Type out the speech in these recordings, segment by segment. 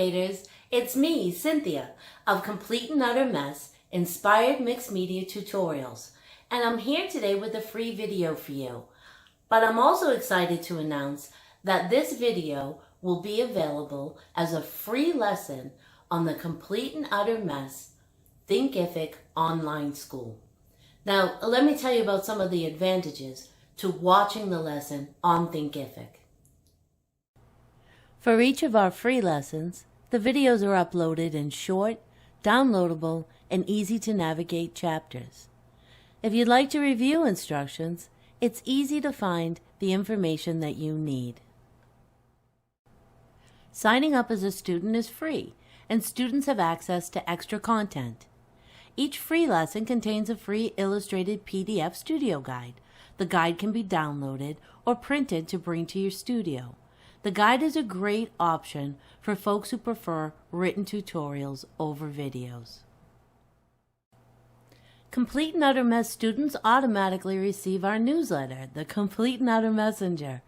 creators, it's me, Cynthia, of Complete and Utter Mess Inspired Mixed Media Tutorials, and I'm here today with a free video for you. But I'm also excited to announce that this video will be available as a free lesson on the Complete and Utter Mess Thinkific online school. Now, let me tell you about some of the advantages to watching the lesson on Thinkific. For each of our free lessons, the videos are uploaded in short, downloadable, and easy-to-navigate chapters. If you'd like to review instructions, it's easy to find the information that you need. Signing up as a student is free, and students have access to extra content. Each free lesson contains a free illustrated PDF studio guide. The guide can be downloaded or printed to bring to your studio. The guide is a great option for folks who prefer written tutorials over videos. Complete and Utter Mess students automatically receive our newsletter, the Complete and Utter Messenger,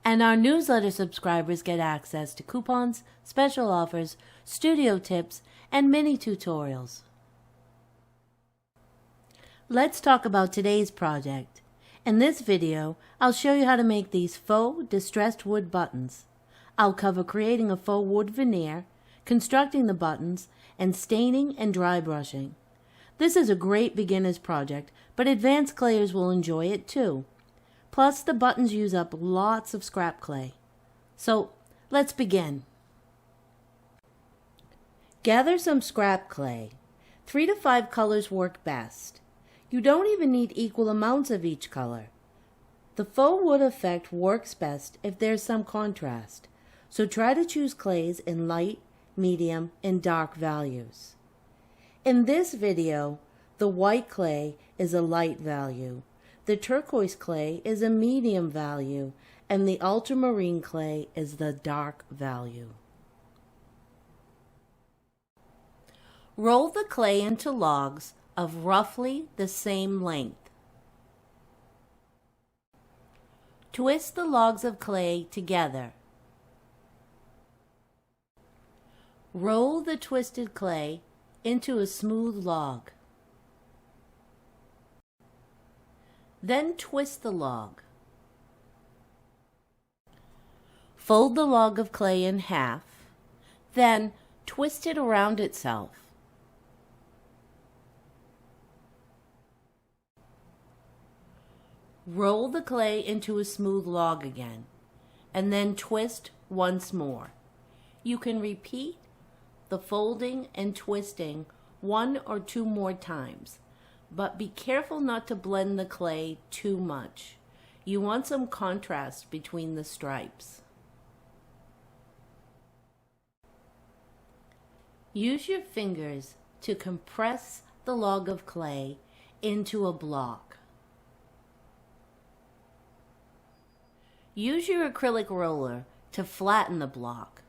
and our newsletter subscribers get access to coupons, special offers, studio tips, and mini tutorials. Let's talk about today's project. In this video, I'll show you how to make these faux distressed wood buttons. I'll cover creating a faux wood veneer, constructing the buttons, and staining and dry brushing. This is a great beginner's project, but advanced clayers will enjoy it too. Plus, the buttons use up lots of scrap clay. So, let's begin. Gather some scrap clay. 3 to 5 colors work best. You don't even need equal amounts of each color. The faux wood effect works best if there's some contrast, so try to choose clays in light, medium, and dark values. In this video, the white clay is a light value, the turquoise clay is a medium value, and the ultramarine clay is the dark value. Roll the clay into logs of roughly the same length. Twist the logs of clay together. Roll the twisted clay into a smooth log. Then twist the log. Fold the log of clay in half, then twist it around itself. Roll the clay into a smooth log again, and then twist once more. You can repeat the folding and twisting 1 or 2 more times, but be careful not to blend the clay too much. You want some contrast between the stripes. Use your fingers to compress the log of clay into a block. Use your acrylic roller to flatten the block,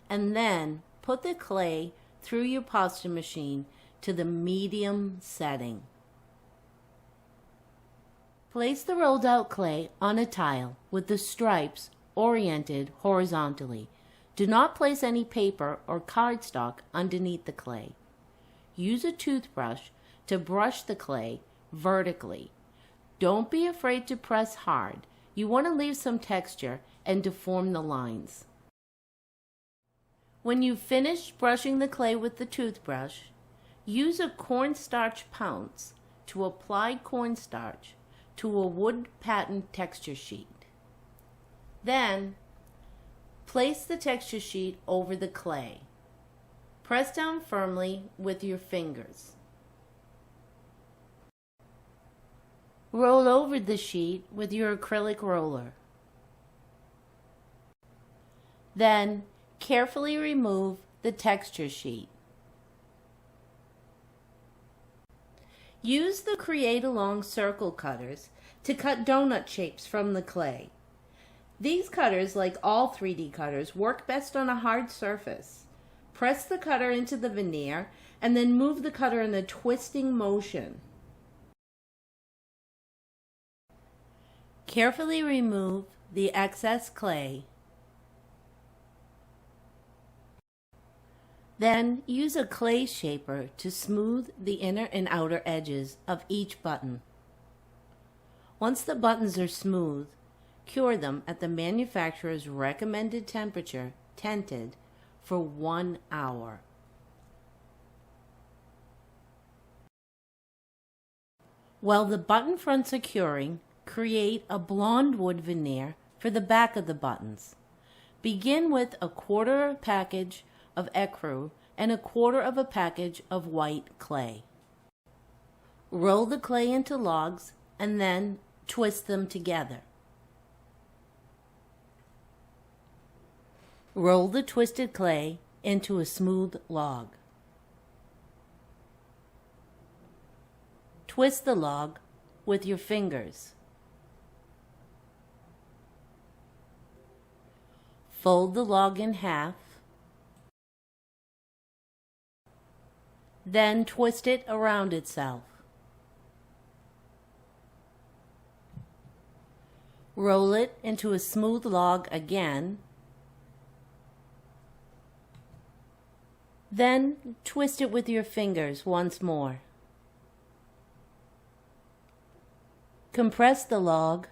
and then put the clay through your pasta machine to the medium setting. Place the rolled out clay on a tile with the stripes oriented horizontally. Do not place any paper or cardstock underneath the clay. Use a toothbrush to brush the clay vertically. Don't be afraid to press hard. You want to leave some texture and deform the lines. When you've finished brushing the clay with the toothbrush, use a cornstarch pounce to apply cornstarch to a wood pattern texture sheet. Then, place the texture sheet over the clay. Press down firmly with your fingers. Roll over the sheet with your acrylic roller. Then, carefully remove the texture sheet. Use the Create Along circle cutters to cut donut shapes from the clay. These cutters, like all 3D cutters, work best on a hard surface. Press the cutter into the veneer and then move the cutter in a twisting motion. Carefully remove the excess clay Then use a clay shaper to smooth the inner and outer edges of each button. Once the buttons are smooth, cure them at the manufacturer's recommended temperature, tented, for 1 hour. While the button fronts are curing, create a blonde wood veneer for the back of the buttons. Begin with 1/4 package of ecru and 1/4 package of white clay. Roll the clay into logs and then twist them together. Roll the twisted clay into a smooth log. Twist the log with your fingers. Fold the log in half. Then twist it around itself. Roll it into a smooth log again. Then twist it with your fingers once more. Compress the log.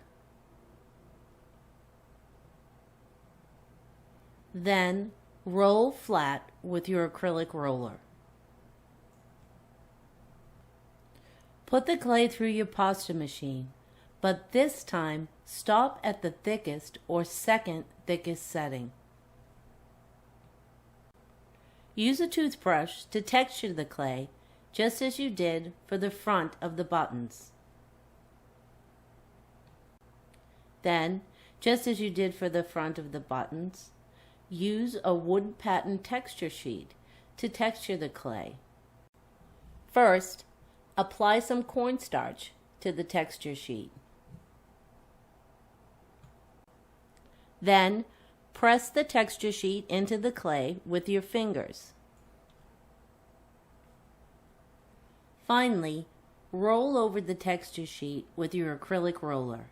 Then roll flat with your acrylic roller. Put the clay through your pasta machine, but this time stop at the thickest or second thickest setting. Use a toothbrush to texture the clay, just as you did for the front of the buttons. Then, just as you did for the front of the buttons, use a wood pattern texture sheet to texture the clay. First, apply some cornstarch to the texture sheet. Then, press the texture sheet into the clay with your fingers. Finally, roll over the texture sheet with your acrylic roller.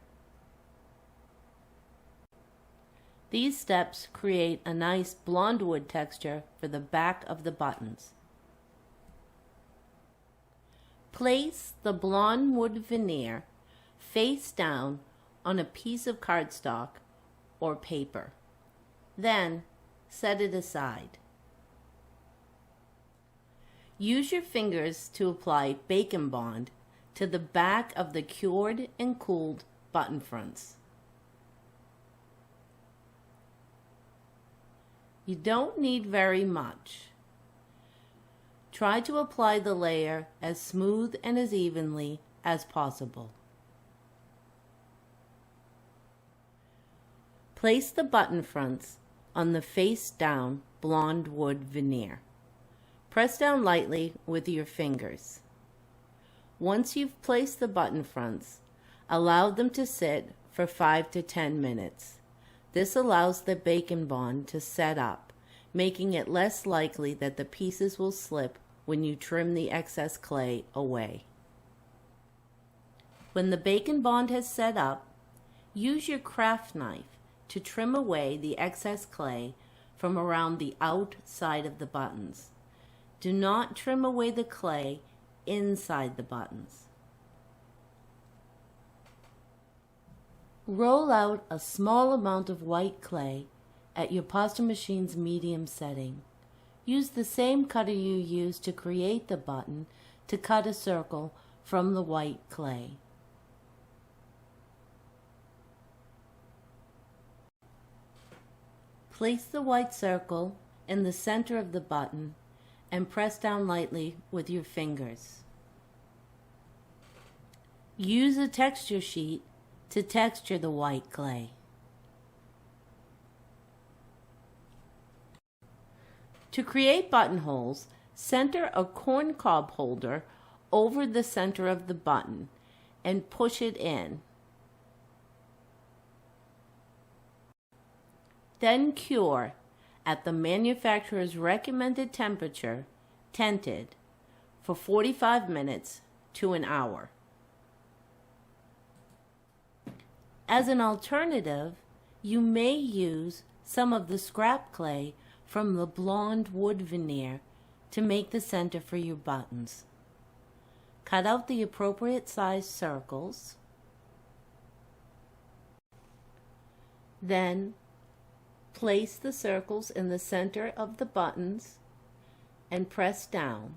These steps create a nice blonde wood texture for the back of the buttons. Place the blonde wood veneer face down on a piece of cardstock or paper. Then set it aside. Use your fingers to apply Bacon Bond to the back of the cured and cooled button fronts. You don't need very much. Try to apply the layer as smooth and as evenly as possible. Place the button fronts on the face-down blonde wood veneer. Press down lightly with your fingers. Once you've placed the button fronts, allow them to sit for 5 to 10 minutes. This allows the Bacon Bond to set up, making it less likely that the pieces will slip when you trim the excess clay away. When the Bacon Bond has set up, use your craft knife to trim away the excess clay from around the outside of the buttons. Do not trim away the clay inside the buttons. Roll out a small amount of white clay at your pasta machine's medium setting. Use the same cutter you used to create the button to cut a circle from the white clay. Place the white circle in the center of the button and press down lightly with your fingers. Use a texture sheet to texture the white clay. To create buttonholes, center a corncob holder over the center of the button and push it in. Then cure at the manufacturer's recommended temperature, tented, for 45 minutes to an hour. As an alternative, you may use some of the scrap clay from the blonde wood veneer to make the center for your buttons. Cut out the appropriate size circles. Then place the circles in the center of the buttons and press down.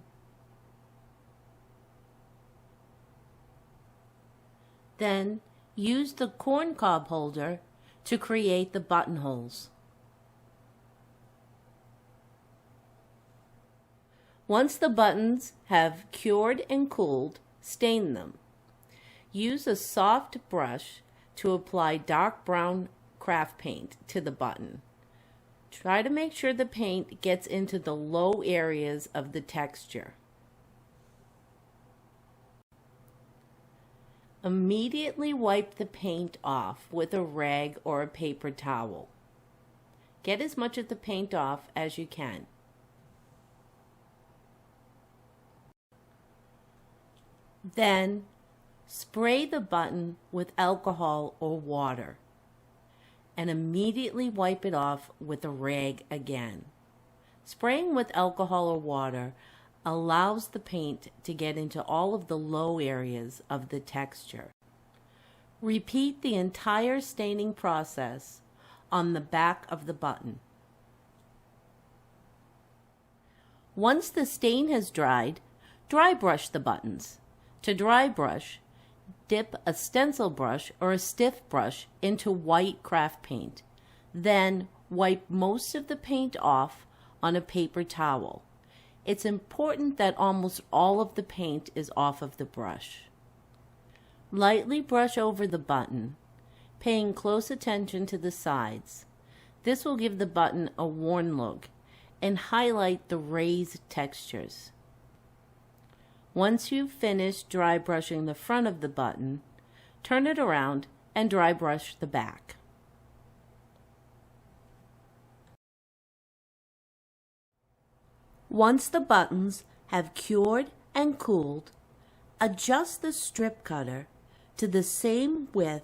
Then use the corncob holder to create the buttonholes. Once the buttons have cured and cooled, stain them. Use a soft brush to apply dark brown craft paint to the button. Try to make sure the paint gets into the low areas of the texture. Immediately wipe the paint off with a rag or a paper towel. Get as much of the paint off as you can. Then spray the button with alcohol or water and immediately wipe it off with a rag again. Spraying with alcohol or water allows the paint to get into all of the low areas of the texture. Repeat the entire staining process on the back of the button. Once the stain has dried, dry brush the buttons. To dry brush, dip a stencil brush or a stiff brush into white craft paint. Then wipe most of the paint off on a paper towel. It's important that almost all of the paint is off of the brush. Lightly brush over the button, paying close attention to the sides. This will give the button a worn look and highlight the raised textures. Once you've finished dry brushing the front of the button, turn it around and dry brush the back. Once the buttons have cured and cooled, adjust the strip cutter to the same width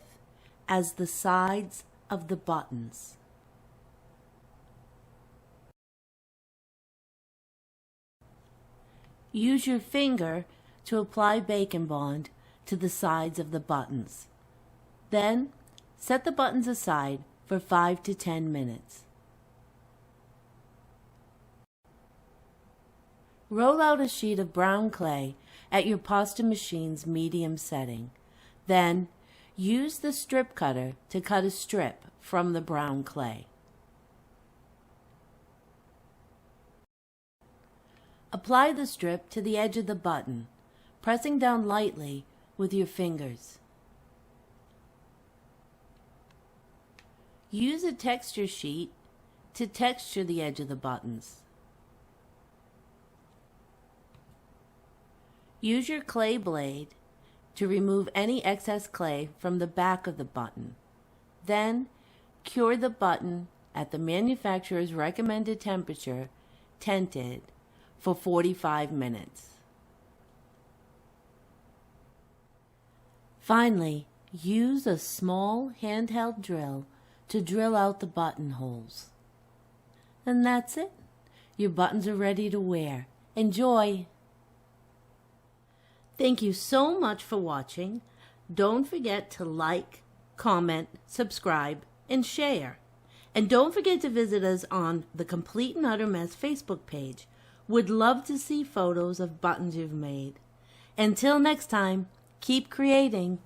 as the sides of the buttons. Use your finger to apply Bacon Bond to the sides of the buttons. Then, set the buttons aside for 5 to 10 minutes. Roll out a sheet of brown clay at your pasta machine's medium setting. Then, use the strip cutter to cut a strip from the brown clay. Apply the strip to the edge of the button, pressing down lightly with your fingers. Use a texture sheet to texture the edge of the buttons. Use your clay blade to remove any excess clay from the back of the button. Then, cure the button at the manufacturer's recommended temperature, tented, for 45 minutes. Finally, use a small handheld drill to drill out the buttonholes. And that's it. Your buttons are ready to wear. Enjoy! Thank you so much for watching. Don't forget to like, comment, subscribe, and share. And don't forget to visit us on the Complete and Utter Mess Facebook page. Would love to see photos of buttons you've made. Until next time, keep creating.